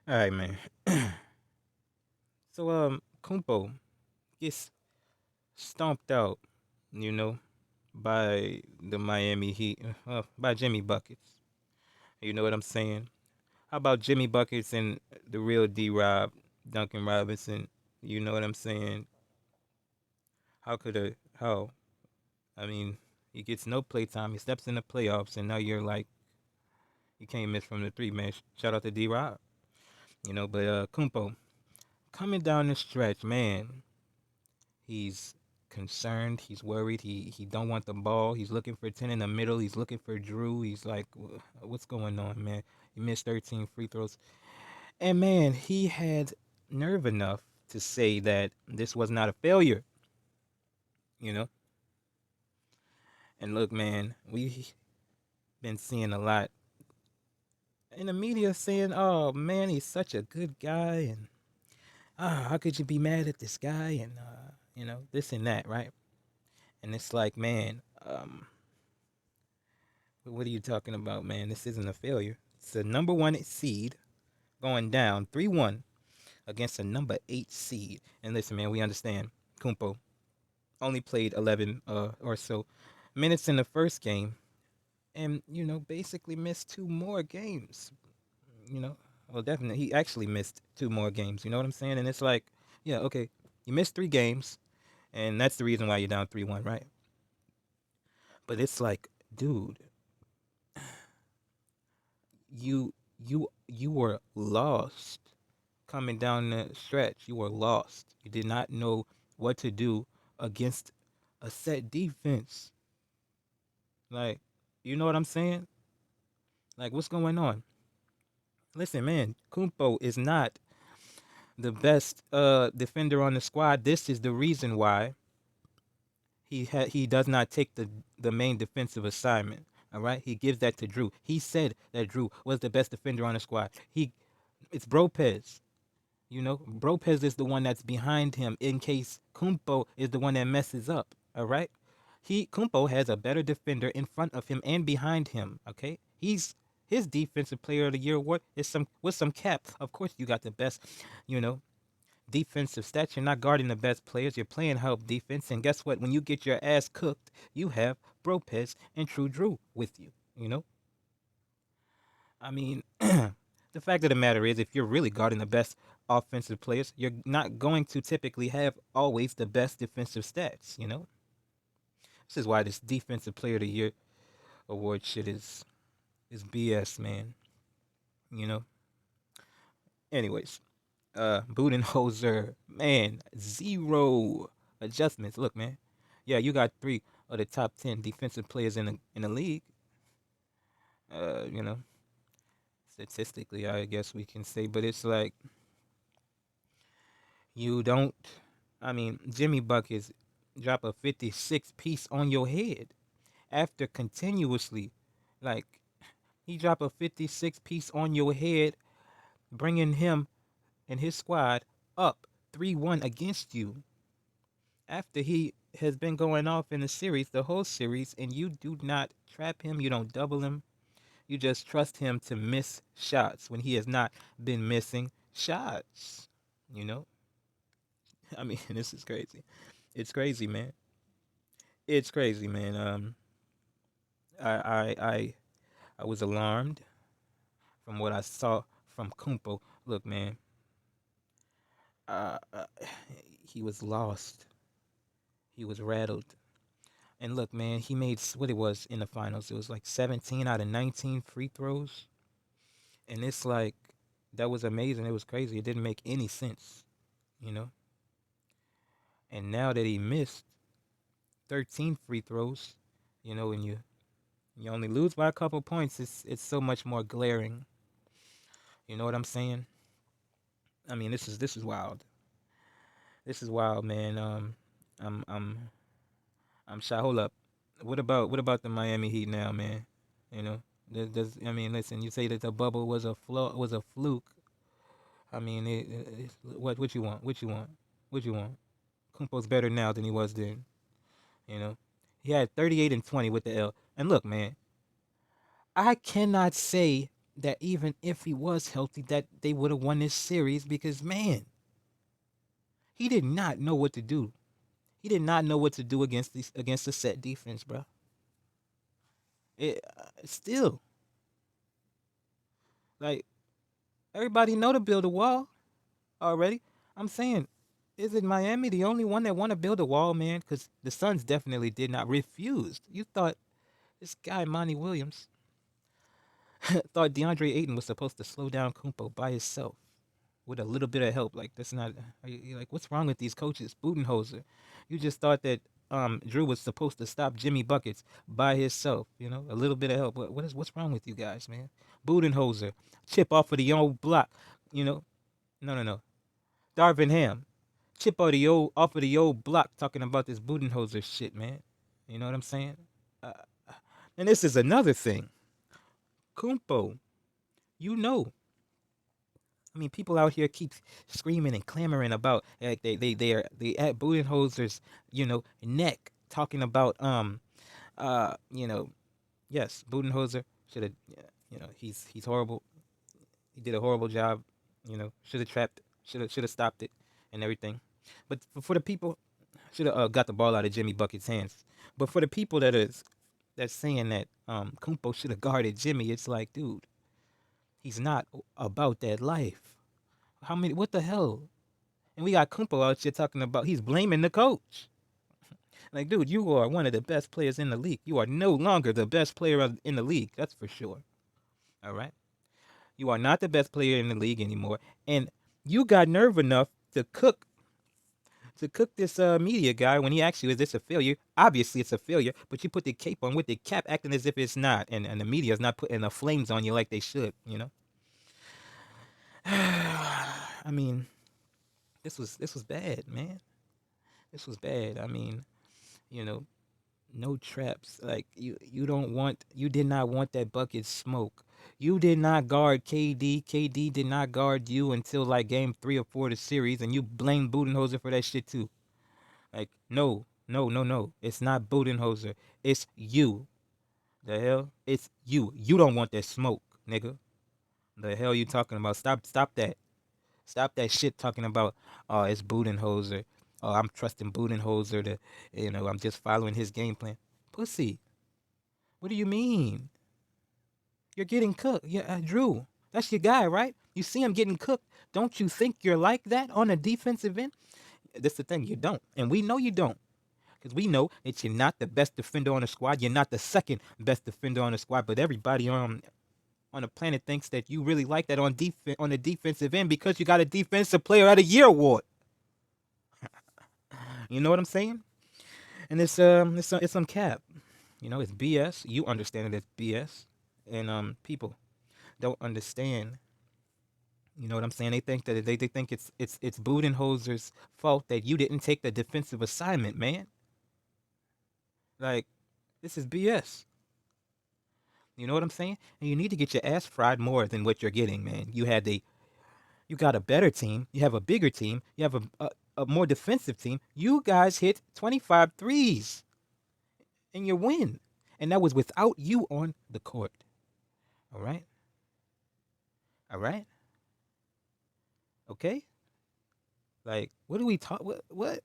All right, man. So Kumpo gets stomped out, you know, by the Miami Heat, by Jimmy Buckets. You know what I'm saying? How about Jimmy Buckets and the real D Rob, Duncan Robinson? You know what I'm saying? How could a how? I mean, he gets no play time. He steps in the playoffs, and now you're like, you can't miss from the three, man. Shout out to D Rob. But Kumpo coming down the stretch, man. He's concerned. He's worried. He don't want the ball. He's looking for 10 in the middle. He's looking for Drew. He's like, What's going on, man?" He missed 13 free throws, and man, he had nerve enough to say that this was not a failure. You know. And look, man, we've been seeing a lot in the media saying, "Oh man, he's such a good guy," and how could you be mad at this guy? And this and that, right? And it's like, man, what are you talking about, man? This isn't a failure. It's the number one seed going down 3-1 against a number 8 seed. And listen, man, we understand Kumpo only played 11 or so minutes in the first game and, basically missed two more games. You know, well, definitely, he actually missed two more games. You know what I'm saying? And it's like, yeah, okay, you missed three games, and that's the reason why you're down 3-1, right? But it's like, dude, you were lost coming down the stretch. You were lost. You did not know what to do against a set defense. Like, you know what I'm saying? Like, what's going on? Listen, man, Kumpo is not the best defender on the squad. This is the reason why he does not take the main defensive assignment. All right, he gives that to Drew. He said that Drew was the best defender on the squad. It's Bropez. Bropez is the one that's behind him in case Kumpo is the one that messes up. All right, Kumpo has a better defender in front of him and behind him. Okay, his defensive player of the year award is some with some cap. Of course, you got the best, you know, defensive stats. You're not guarding the best players. You're playing help defense, and guess what? When you get your ass cooked, you have Bropez and True Drew with you. You know, I mean, the fact of the matter is, if you're really guarding the best offensive players, you're not going to typically have always the best defensive stats. This is why this defensive player of the year award shit is BS, man. You know. Anyways, Budenholzer, man, zero adjustments. Look, man, yeah, you got three of the top 10 defensive players in the league. You know, statistically, I guess we can say, but it's like you don't. I mean, Jimmy Buckets drop a 56 piece on your head after continuously, like he drop a 56 piece on your head, bringing him and his squad up 3-1 against you after he has been going off in the series, the whole series, and you do not trap him, you don't double him, you just trust him to miss shots when he has not been missing shots. You know, I mean, this is crazy. It's crazy, man. It's crazy, man. I I I I was alarmed from what I saw from Kumpo. Look, man, uh, uh, he was lost. He was rattled. And look, man, he made what it was in the finals. It was like 17 out of 19 free throws. And it's like, that was amazing. It was crazy. It didn't make any sense, you know? And now that he missed 13 free throws, and you only lose by a couple points, it's so much more glaring. You know what I'm saying? I mean, this is wild. This is wild, man. I'm I'm I'm shy. Hold up. What about the Miami Heat now, man? You know, I mean, listen. You say that the bubble was a fluke. I mean, what you want? What you want? What you want? Kumpo's better now than he was then. You know, he had 38 and 20 with the L. And look, man, I cannot say. that even if he was healthy, that they would have won this series because man, he did not know what to do. He did not know what to do against the set defense, bro. Still, like everybody know to build a wall already. I'm saying, is it Miami the only one that want to build a wall, man? Because the Suns definitely did not refused. You thought this guy Monty Williams thought DeAndre Ayton was supposed to slow down Kumpo by himself with a little bit of help. Like that's not. You're like, what's wrong with these coaches? Budenholzer, you just thought that Drew was supposed to stop Jimmy buckets by himself. You know, a little bit of help. What's wrong with you guys, man? Budenholzer, chip off of the old block. You know, no. Darvin Ham, chip off of the old block, talking about this Budenholzer shit, man. You know what I'm saying? Uh, and this is another thing. Kumpo, you know, I mean, people out here keep screaming and clamoring about like they at Budenholzer's neck, talking about you know, yes, Budenholzer should have, he's horrible. He did a horrible job. You know, should have trapped, should have stopped it, and everything. But for the people, should have got the ball out of Jimmy Bucket's hands. But for the people that's saying that Kumpo should have guarded Jimmy, it's like, dude, he's not about that life. How many? What the hell? And we got Kumpo out here talking about he's blaming the coach. Like, dude, you are one of the best players in the league. You are no longer the best player in the league. That's for sure. All right. You are not the best player in the league anymore. And you got nerve enough to cook this media guy when he asked you, is this a failure? Obviously, it's a failure, but you put the cape on with the cap acting as if it's not. And the media is not putting the flames on you like they should, you know? I mean, this was bad, man. This was bad. I mean, you know, no traps. Like you did not want that bucket smoke. You did not guard KD. KD did not guard you until like game 3 or 4 of the series, and you blame Budenholzer for that shit too. Like, no. It's not Budenholzer. It's you. The hell? It's you. You don't want that smoke, nigga. The hell you talking about? Stop that. Stop that shit talking about, oh, it's Budenholzer. Oh, I'm trusting Budenholzer to, I'm just following his game plan. Pussy. What do you mean? You're getting cooked. Yeah, Drew. That's your guy, right? You see him getting cooked. Don't you think you're like that on a defensive end? That's the thing. You don't. And we know you don't. Because we know that you're not the best defender on the squad. You're not the second best defender on the squad. But everybody on the planet thinks that you really like that on the defensive end because you got a defensive player of the year award. You know what I'm saying? And it's some cap. It's BS. You understand it as BS. And people don't understand. You know what I'm saying? They think that they think it's Budenholzer's fault that you didn't take the defensive assignment, man. Like, this is BS. You know what I'm saying? And you need to get your ass fried more than what you're getting, man. You got a better team. You have a bigger team. You have a more defensive team. You guys hit 25 threes and you win. And that was without you on the court. All right? All right? Okay? Like, what do we talk? What?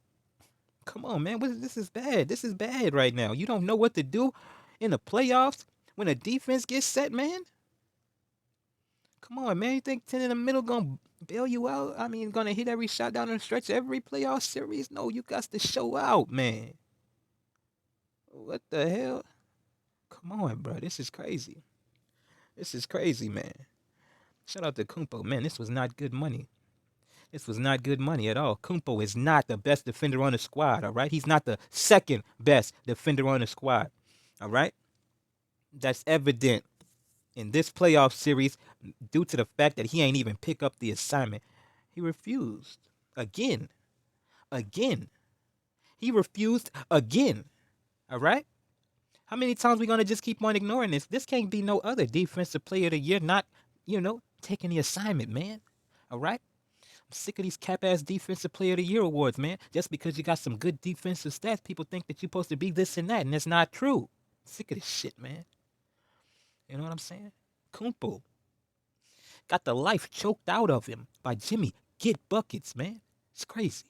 Come on, man. This is bad. This is bad right now. You don't know what to do in the playoffs when a defense gets set, man? Come on, man. You think 10 in the middle gonna bail you out? I mean, gonna hit every shot down the stretch every playoff series? No, you got to show out, man. What the hell? Come on, bro. This is crazy. This is crazy, man. Shout out to Kumpo. Man, this was not good money. This was not good money at all. Kumpo is not the best defender on the squad, all right? He's not the second best defender on the squad, all right? That's evident in this playoff series due to the fact that he ain't even pick up the assignment. He refused. Again. Again. He refused again. All right? How many times we gonna just keep on ignoring this? This can't be no other defensive player of the year not, taking the assignment, man. All right? I'm sick of these cap ass defensive player of the year awards, man. Just because you got some good defensive stats, people think that you're supposed to be this and that, and that's not true. I'm sick of this shit, man. You know what I'm saying? Kumpo. got the life choked out of him by Jimmy. Get buckets, man. It's crazy.